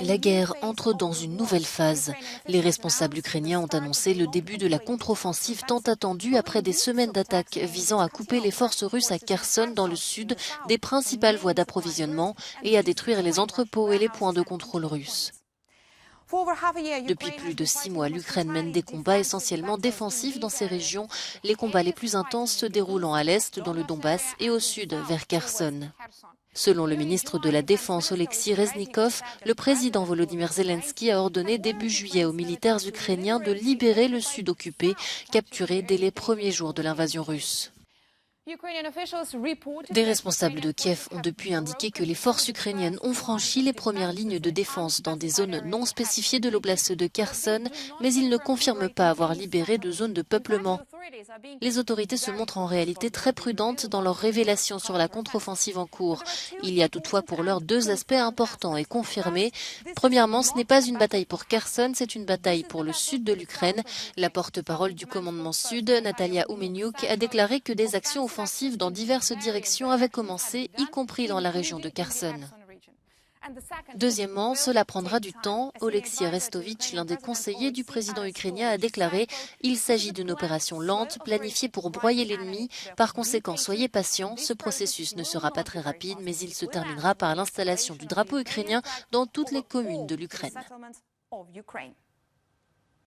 La guerre entre dans une nouvelle phase. Les responsables ukrainiens ont annoncé le début de la contre-offensive tant attendue après des semaines d'attaques visant à couper les forces russes à Kherson dans le sud des principales voies d'approvisionnement et à détruire les entrepôts et les points de contrôle russes. Depuis plus de 6 mois, l'Ukraine mène des combats essentiellement défensifs dans ces régions, les combats les plus intenses se déroulant à l'est dans le Donbass et au sud vers Kherson. Selon le ministre de la Défense Oleksiy Reznikov, le président Volodymyr Zelensky a ordonné début juillet aux militaires ukrainiens de libérer le sud occupé, capturé dès les premiers jours de l'invasion russe. Des responsables de Kiev ont depuis indiqué que les forces ukrainiennes ont franchi les premières lignes de défense dans des zones non spécifiées de l'oblast de Kherson, mais ils ne confirment pas avoir libéré de zones de peuplement. Les autorités se montrent en réalité très prudentes dans leurs révélations sur la contre-offensive en cours. Il y a toutefois pour l'heure deux aspects importants et confirmés. Premièrement, ce n'est pas une bataille pour Kherson, c'est une bataille pour le sud de l'Ukraine. La porte-parole du commandement sud, Natalia Humeniuk, a déclaré que des actions offensives dans diverses directions avaient commencé, y compris dans la région de Kherson. Deuxièmement, cela prendra du temps. Oleksiy Arestovitch, l'un des conseillers du président ukrainien, a déclaré « Il s'agit d'une opération lente, planifiée pour broyer l'ennemi. Par conséquent, soyez patients, ce processus ne sera pas très rapide, mais il se terminera par l'installation du drapeau ukrainien dans toutes les communes de l'Ukraine. »